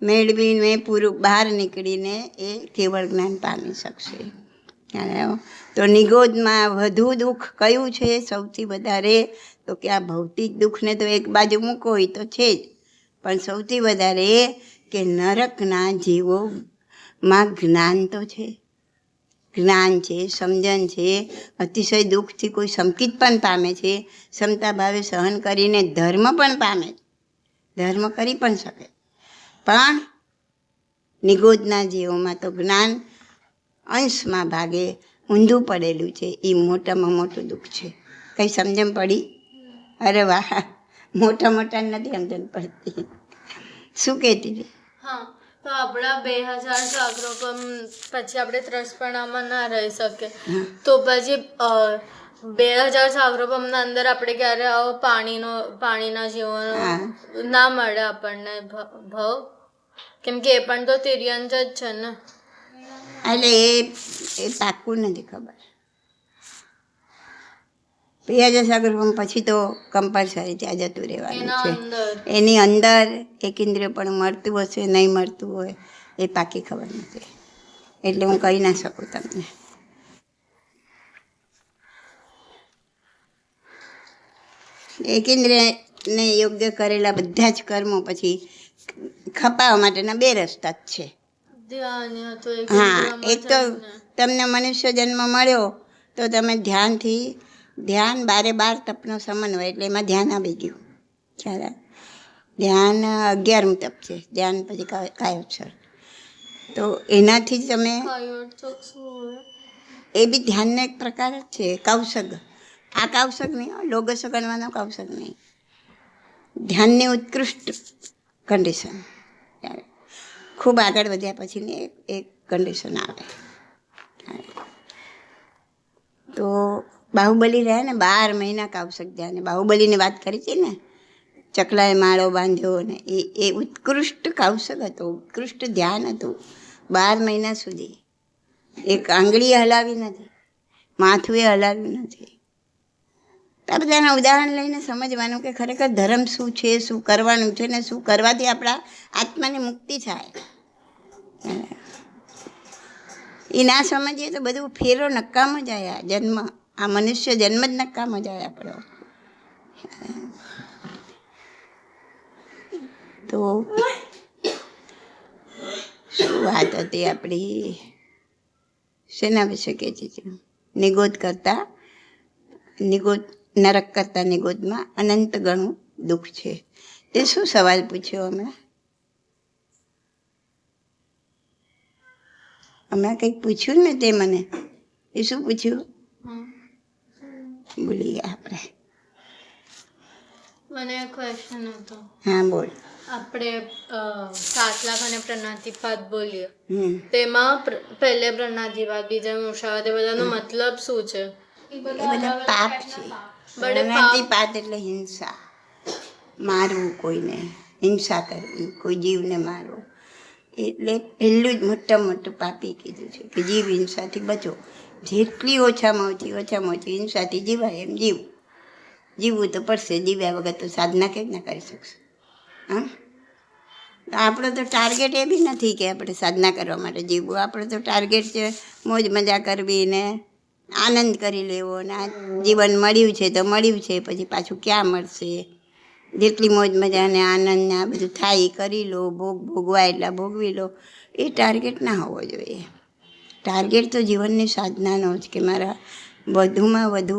મેળવીને પૂરું બહાર નીકળીને એ કેવળ જ્ઞાન પામી શકશે. તો નિગોદમાં વધુ દુઃખ કયું છે સૌથી વધારે? તો કે આ ભૌતિક દુઃખને તો એક બાજુ મૂકો હોય તો છે જ, પણ સૌથી વધારે કે નરકના જીવોમાં જ્ઞાન તો છે. જ્ઞાન છે, સમજણ છે, અતિશય દુઃખથી કોઈ સંકિત પણ પામે છે, ક્ષમતા ભાવે સહન કરીને ધર્મ પણ પામે, ધર્મ કરી પણ શકે. પણ નિગોદના જીવોમાં તો જ્ઞાન અંશમાં ભાગે ઊંધું પડેલું છે. એ મોટામાં મોટું દુઃખ છે. કંઈ સમજણ પડી? અરે વાહ, મોટા નથી સમજણ પડતી. શું કહેતી હતી? હા, તો આપણા 2000 જાગૃતમ પછી આપણે ત્રસપણામાં ના રહી શકીએ, તો પછી 2000 જાગૃતમના અંદર આપણે ક્યારે આવો પાણીના જીવનો ના મળે આપણને ભાવ, કેમ કે એ પણ તો તિર્યંજ જ છે ને. એટલે એ પાક્કું નથી ખબર. 2000 જાગૃતમ પછી તો કમ્પલસરી ત્યાં જતું રહેવાનું છે. એની અંદર એક ઇન્દ્રિય પણ મળતું હશે, નહીં મળતું હોય, એ પાકી ખબર નથી. એટલે હું કહી ના શકું તમને. એક ઇન્દ્રિયને યોગ્ય કરેલા બધા જ કર્મો પછી ખપાવવા માટેના 2 રસ્તા જ છે. હા, એક તો તમને મનુષ્ય જન્મ મળ્યો તો તમે ધ્યાન 12 તપનો સમન્વય, એટલે એમાં ધ્યાન આવી ગયું. ખ્યાલ? ધ્યાન 11મું તપ છે, ધ્યાન પછી કાયોત્સર. તો એનાથી જ તમે, એ બી ધ્યાનનો એક પ્રકાર જ છે, કૌશગ. આ કૌશગ નહીં, લોગસ ગણવાનો કૌશગ નહીં. ધ્યાનની ઉત્કૃષ્ટ કન્ડિશન. ખૂબ આગળ વધ્યા પછીની એક કન્ડિશન આવે. તો બાહુબલી રહ્યા ને 12 મહિના કૌશક ધ્યાન, બાહુબલીની વાત કરી હતી ને, ચકલાએ માળો બાંધ્યો ને, એ ઉત્કૃષ્ટ કૌશક હતો, ઉત્કૃષ્ટ ધ્યાન હતું. 12 મહિના સુધી એક આંગળીએ હલાવી નથી, માથું એ હલાવ્યું નથી. આ બધાના ઉદાહરણ લઈને સમજવાનું કે ખરેખર ધર્મ શું છે, શું કરવાનું છે ને શું કરવાથી આપણા આત્માની મુક્તિ થાય. એ ના સમજીએ તો બધું ફેરો નકામો જાય. આ જન્મ, આ મનુષ્ય જન્મ જ નકામો જાય આપણો. તો શું વાત હતી આપણી? શેના વિશે કહેતી હતી? નરક કરતાં નિગોદમાં અનંત ગણું દુઃખ છે. તે શું સવાલ પૂછ્યો હમણાં કંઈક પૂછ્યું ને તે મને? એ શું પૂછ્યું? ભૂલી ગયા આપણે. મને ક્વેશ્ચન હતો. હા, બોલ. આપણે 7 લાખ અને પ્રણાતિપાત બોલીએ, તેમાં પહેલે પ્રણાતિપાત, બીજા મુસાવાદ, એ બધાનો મતલબ શું છે? એ બધા પાપ છે. પ્રણાતિપાત એટલે હિંસા, મારવું કોઈને, હિંસા કરવી, કોઈ જીવને મારવો. એટલે પહેલું જ મોટું પાપી કીધું છે કે જીવ હિંસાથી બચો. જેટલી ઓછામાં ઓછી હિંસાથી જીવાય એમ જીવવું તો પડશે. જીવ્યા વગર તો સાધના કેવી ના કરી શકશે? હા, આપણો તો ટાર્ગેટ એ બી નથી કે આપણે સાધના કરવા માટે જીવવું. આપણો તો ટાર્ગેટ છે મોજ મજા કરવી ને આનંદ કરી લેવો. ને આ જીવન મળ્યું છે તો મળ્યું છે, પછી પાછું ક્યાં મળશે? જેટલી મોજ મજા ને આનંદ ને આ બધું થાય કરી લો, ભોગવાય એટલા ભોગવી લો. એ ટાર્ગેટ ના હોવો જોઈએ. ટાર્ગેટ તો જીવનની સાધનાનો જ કે મારા વધુમાં વધુ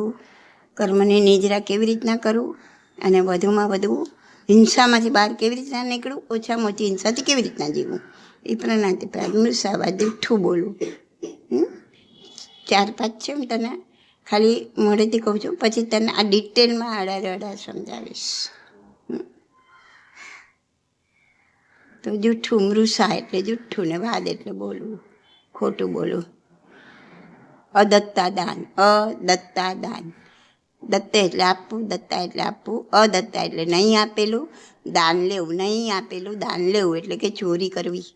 કર્મની નિજરા કેવી રીતના કરું અને વધુમાં વધુ હિંસામાંથી બહાર કેવી રીતના નીકળું, ઓછામાં ઓછી હિંસાથી કેવી રીતના જીવું. એ પ્રણાતિપાત, મુસાવાદ, જૂઠું બોલવું. 4-5 છે. હું તને ખાલી મોઢેથી કહું છું, પછી તને આ ડિટેલમાં અડાર સમજાવીશ. તો જૂઠું, મૃષા એટલે જૂઠું ને વાદ એટલે બોલવું, ખોટું બોલવું. અદત્તા દાન, દત્તે એટલે આપવું, દત્તા એટલે આપવું, અદત્તા એટલે નહીં આપેલું, દાન લેવું, નહીં આપેલું દાન લેવું એટલે કે ચોરી કરવી.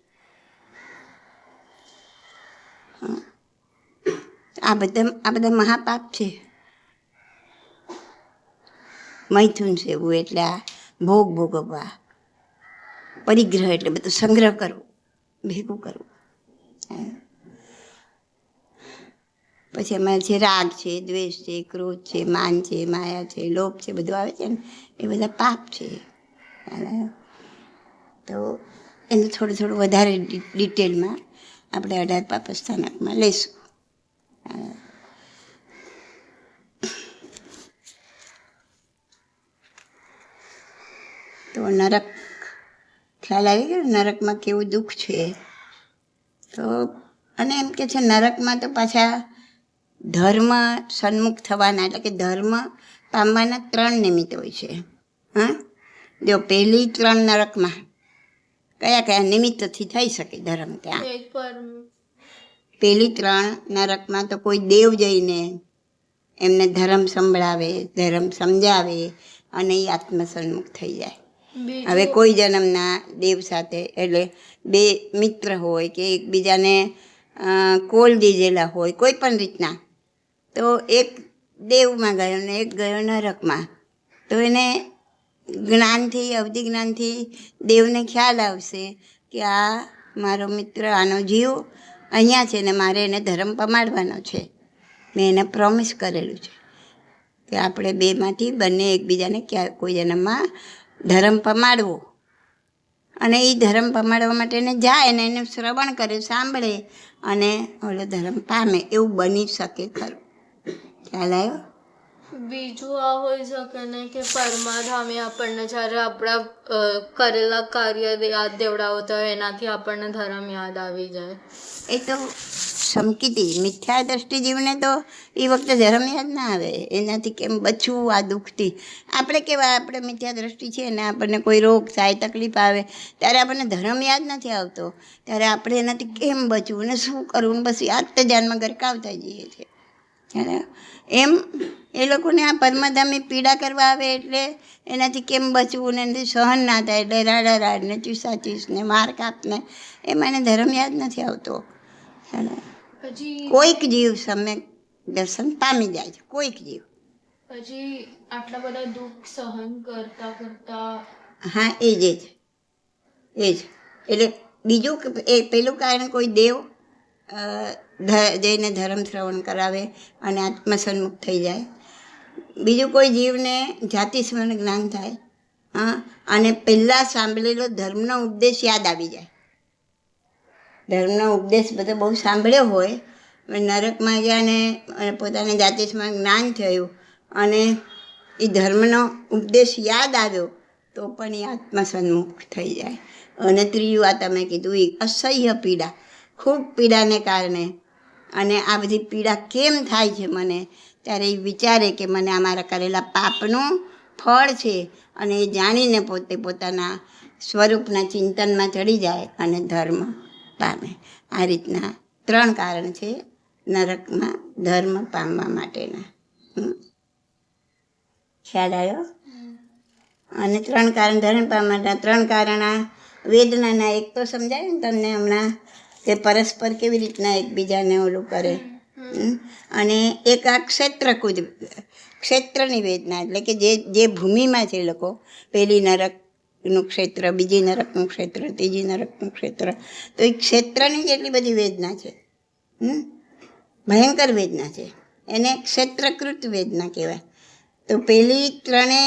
આ બધા મહાપાપ છે. મૈથુન સેવું એટલે આ ભોગવવા. પરિગ્રહ એટલે બધું સંગ્રહ કરવું, ભેગું કરવું. પછી એમાં જે રાગ છે, દ્વેષ છે, ક્રોધ છે, માન છે, માયા છે, લોભ છે, બધું આવે છે ને, એ બધા પાપ છે. તો એને થોડું વધારે ડિટેલમાં આપણે 18 પાપસ્થાનકમાં લઈશું. તો નરક ખ્યાલ આવી ગયો નરકમાં કેવું દુઃખ છે. તો અને એમ કે છે નરકમાં તો પાછા ધર્મ સન્મુખ થવાના એટલે કે ધર્મ પામવાના 3 નિમિત્ત હોય છે. હા, જો પહેલી 3 નરકમાં કયા કયા નિમિત્તથી થઈ શકે ધર્મ ત્યાં? એક પર પહેલી 3 નરકમાં તો કોઈ દેવ જઈને એમને ધર્મ સંભળાવે, ધર્મ સમજાવે અને એ આત્મસન્મુખ થઈ જાય. હવે કોઈ જન્મના દેવ સાથે એટલે 2 મિત્ર હોય કે એકબીજાને કોલ દીધેલા હોય કોઈ પણ રીતના, તો એક દેવમાં ગયો ને એક ગયો નરકમાં, તો એને જ્ઞાનથી અવધિ જ્ઞાનથી દેવને ખ્યાલ આવશે કે આ મારો મિત્ર, આનો જીવ અહીંયા છે ને મારે એને ધર્મ પમાડવાનો છે. મેં એને પ્રોમિસ કરેલું છે કે આપણે 2માંથી બંને એકબીજાને ક્યાં કોઈ જન્મમાં ધર્મ પમાડવો. અને એ ધર્મ પમાડવા માટે એને જાય ને એને શ્રવણ કરે, સાંભળે અને ઓલો ધર્મ પામે, એવું બની શકે ખરું. ખ્યાલ આવ્યો? બીજું આ હોઈ શકે ને કે પરમાધામે આપણને જ્યારે આપણા કરેલા કાર્ય યાદ દેવડાવતા હોય એનાથી આપણને ધર્મ યાદ આવી જાય. એ તો સમકીતી મિથ્યા દ્રષ્ટિ જીવને તો એ વખતે ધર્મ યાદ ના આવે. એનાથી કેમ બચવું આ દુઃખથી? આપણે કેવા, આપણે મિથ્યા દ્રષ્ટિ છે ને આપણને કોઈ રોગ થાય, તકલીફ આવે ત્યારે આપણને ધર્મ યાદ નથી આવતો. ત્યારે આપણે એનાથી કેમ બચવું ને શું કરવું, બસ યાદ તો ધ્યાનમાં ગરકાવતા જઈએ છીએ. એમ એ લોકોને આ પરમાધામી પીડા કરવા આવે એટલે એનાથી કેમ બચવું ને એનાથી સહન ના થાય એટલે રાડ ને ચીસ ને માર કાપને એમાં એને ધર્મ યાદ નથી આવતો. પછી કોઈક જીવ સમ્યક દર્શન પામી જાય છે, કોઈક જીવ. પછી આટલા બધા દુઃખ સહન કરતા કરતા હા, એ જ એટલે બીજું એ પેલું કારણ કોઈ દેવ જઈને ધર્મ શ્રવણ કરાવે અને આત્મસન્મુખ થઈ જાય. બીજું કોઈ જીવને જાતિ સ્મરણ જ્ઞાન થાય, હા, અને પહેલાં સાંભળેલો ધર્મનો ઉપદેશ યાદ આવી જાય. ધર્મનો ઉપદેશ બધો બહુ સાંભળ્યો હોય, નરકમાં ગયા ને પોતાને જાતિ સ્મરણ જ્ઞાન થયું અને એ ધર્મનો ઉપદેશ યાદ આવ્યો તો પણ એ આત્મસન્મુખ થઈ જાય. અને ત્રીજું આ તમે કીધું એ અસહ્ય પીડા, ખૂબ પીડાને કારણે, અને આ બધી પીડા કેમ થાય છે મને, ત્યારે એ વિચારે કે મને અમારા કરેલા પાપનું ફળ છે અને એ જાણીને પોતે પોતાના સ્વરૂપના ચિંતનમાં ચડી જાય અને ધર્મ પામે. આ રીતના 3 કારણ છે નરકમાં ધર્મ પામવા માટેના. ખ્યાલ આવ્યો? અને 3 કારણ ધર્મ પામવા માટેના, 3 કારણ આ વેદનાના. એક તો સમજાય ને તમને હમણાં કે પરસ્પર કેવી રીતના એકબીજાને ઓલું કરે. અને એક આ ક્ષેત્રની વેદના, એટલે કે જે ભૂમિમાં છે લોકો, પહેલી નરકનું ક્ષેત્ર, બીજી નરકનું ક્ષેત્ર, ત્રીજી નરકનું ક્ષેત્ર, તો એ ક્ષેત્રની જેટલી બધી વેદના છે, ભયંકર વેદના છે, એને ક્ષેત્રકૃત વેદના કહેવાય. તો પહેલી 3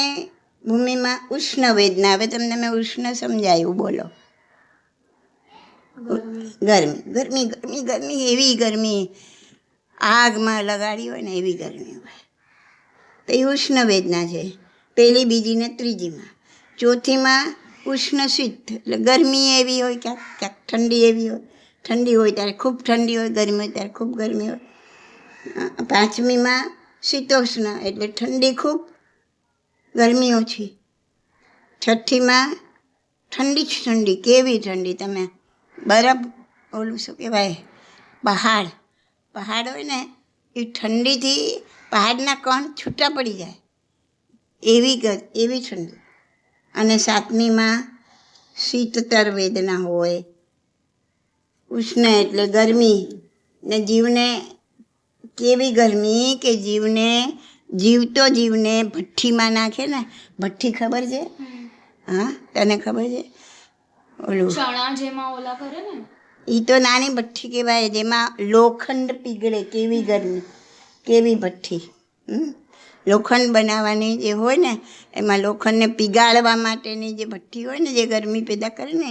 ભૂમિમાં ઉષ્ણ વેદના. હવે તમને મેં ઉષ્ણ સમજાયું, બોલો. ગરમી, એવી ગરમી આગમાં લગાડી હોય ને એવી ગરમી હોય, તો એ ઉષ્ણ વેદના છે પહેલી, બીજી ને ત્રીજીમાં. ચોથીમાં ઉષ્ણ શીત, એટલે ગરમી એવી હોય, ક્યાંક ઠંડી એવી હોય, ઠંડી હોય ત્યારે ખૂબ ઠંડી હોય, ગરમી હોય ત્યારે ખૂબ ગરમી હોય. 5મીમાં શીતોષ્ણ, એટલે ઠંડી ખૂબ, ગરમી ઓછી. 6ઠીમાં ઠંડી જ ઠંડી, કેવી ઠંડી, તમે બરફ, ઓલું શું કહેવાય, પહાડ હોય ને એ ઠંડીથી પહાડના કણ છૂટા પડી જાય એવી ઠંડી. અને 7મીમાં શીતતર વેદના હોય. ઉષ્ણ એટલે ગરમી, ને જીવને કેવી ગરમી કે જીવતો જીવને ભઠ્ઠીમાં નાખે ને. ભઠ્ઠી ખબર છે? હા, તને ખબર છે? ઓલું ચણા જેમાં ઓલા કરે ને, એ તો નાની ભઠ્ઠી કહેવાય જેમાં લોખંડ પીગળે. કેવી ગરમી, કેવી ભઠ્ઠી. લોખંડ બનાવવાની જે હોય ને એમાં લોખંડને પીગાળવા માટેની જે ભઠ્ઠી હોય ને, જે ગરમી પેદા કરે ને,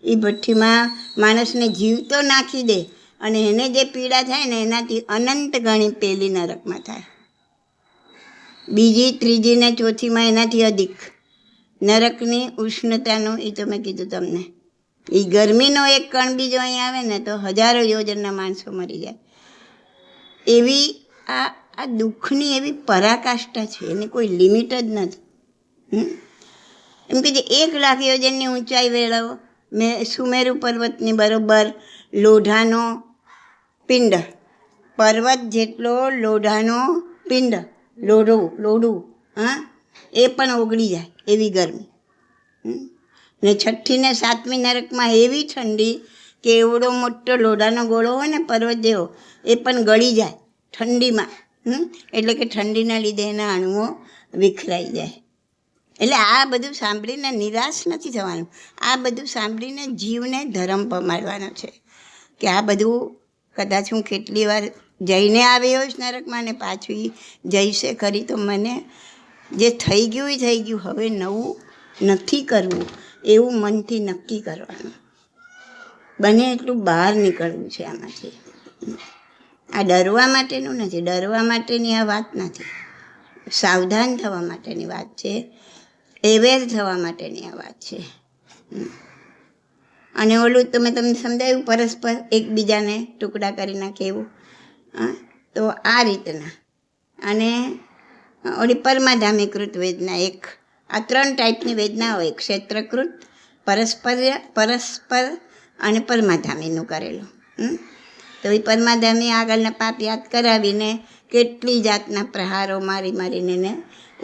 એ ભઠ્ઠીમાં માણસને જીવતો નાખી દે અને એને જે પીડા થાય ને એનાથી અનંત ગણી પેલી નરકમાં થાય, બીજી ત્રીજી ને ચોથીમાં એનાથી અધિક. નરકની ઉષ્ણતાનું એ તો મેં કીધું તમને, એ ગરમીનો એક કણ બીજો અહીં આવે ને તો હજારો યોજનના માણસો મરી જાય. એવી આ દુઃખની એવી પરાકાષ્ઠા છે, એની કોઈ લિમિટ જ નથી. એમ કે જે 1,00,000 યોજનની ઊંચાઈ વેળવો, મેં સુમેરુ પર્વતની બરોબર લોઢાનો પિંડ, પર્વત જેટલો લોઢાનો પિંડ, લોઢું હા, એ પણ ઓગળી જાય એવી ગરમી. ને 6ઠ્ઠી ને 7મી નરકમાં એવી ઠંડી કે એવડો મોટો લોઢાનો ગોળો હોય ને પર્વત જેવો, એ પણ ગળી જાય ઠંડીમાં. એટલે કે ઠંડીના લીધે એના અણુઓ વિખરાઈ જાય. એટલે આ બધું સાંભળીને નિરાશ નથી થવાનું, આ બધું સાંભળીને જીવને ધર્મ પમાડવાનો છે કે આ બધું કદાચ હું કેટલી વાર જઈને આવી હોઈશ નરકમાં ને પાછું જઈશે ખરી, તો મને જે થઈ ગયું એ થઈ ગયું, હવે નવું નથી કરવું એવું મનથી નક્કી કરવાનું. બને એટલું બહાર નીકળવું છે આમાંથી. આ ડરવા માટેનું નથી, ડરવા માટેની આ વાત નથી, સાવધાન થવા માટેની વાત છે, એવેર થવા માટેની આ વાત છે. અને ઓલું તો મેં તમને સમજાવ્યું, પરસ્પર એકબીજાને ટુકડા કરી નાખે એવું. તો આ રીતના. અને ઓલી પરમાધામીકૃત વેદના, એક આ 3 ટાઈપની વેદના હોય, ક્ષેત્રકૃત, પરસ્પર અને પરમાધામીનું કરેલું. તો એ પરમાધામી આગળના પાપ યાદ કરાવીને કેટલી જાતના પ્રહારો મારી મારીને એને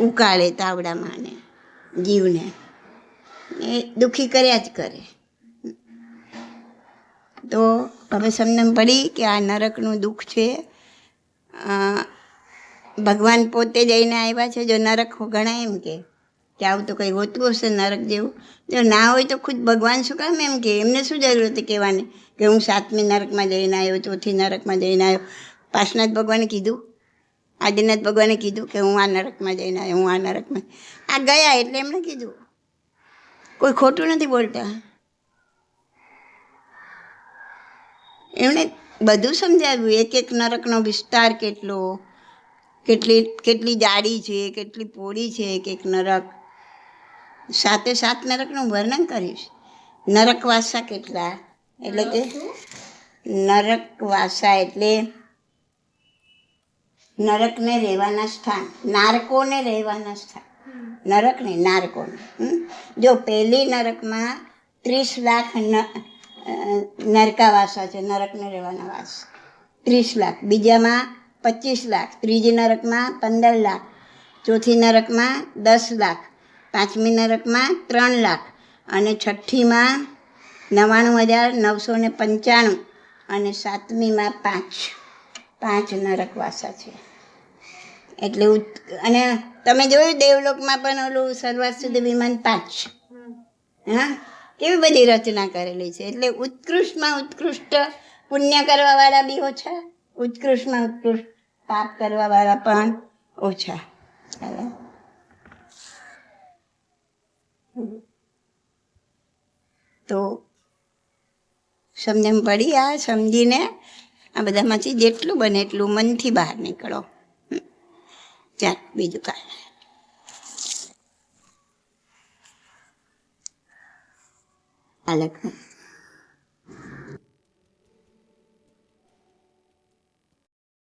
ઉકાળે તાવડામાં ને જીવને એ દુઃખી કર્યા જ કરે. તો હવે સમજણ પડી કે આ નરકનું દુઃખ છે. ભગવાન પોતે જઈને આવ્યા છે. જો નરક ગણાય એમ કે આવું તો કંઈ હોતું હશે નરક જેવું, જો ના હોય તો ખુદ ભગવાન શું કામ એમ કે, એમને શું જરૂર હતી કહેવાની કે હું 7મી નરકમાં જઈને આવ્યો, 4થી નરકમાં જઈને આવ્યો. પાર્શ્વનાથ ભગવાને કીધું, આદિનાથ ભગવાને કીધું કે હું આ નરકમાં જઈને આવ્યો, હું આ નરકમાં આ ગયા એટલે એમણે કીધું. કોઈ ખોટું નથી બોલતા, એમણે બધું સમજાવ્યું. એક નરકનો વિસ્તાર કેટલો, કેટલી જાડી છે, કેટલી પહોળી છે એક નરક. 7 નરકનું વર્ણન કરીશ. નરકવાસા કેટલા, એટલે કે નરકવાસા એટલે નરકને રહેવાના સ્થાન, નારકોને રહેવાના સ્થાન, નરક નહીં નારકોને. જો પહેલી નરકમાં 30 લાખ નરકાવાસા છે, નરકને રહેવાના વાસ 30 લાખ, બીજામાં 25 લાખ, ત્રીજી નરકમાં 15 લાખ, ચોથી નરકમાં 10 લાખ, 5મી નરકમાં 3 લાખ અને 6ઠ્ઠીમાં 99,995 અને 7મીમાં 5 નરકવાસા છે. એટલે અને તમે જોયું દેવલોકમાં પણ ઓલું સર્વાસ સુધી વિમાન 5. હા, કેવી બધી રચના કરેલી છે. એટલે ઉત્કૃષ્ટમાં ઉત્કૃષ્ટ પુણ્ય કરવાવાળા બી ઓછા, ઉત્કૃષ્ટમાં ઉત્કૃષ્ટ પાપ કરવાવાળા પણ ઓછા. તો સમજણ પડી. આ સમજીને આ બધામાંથી જેટલું બને એટલું મનથી બહાર નીકળો. ચાલ બીજું કાંઈ આ લખો.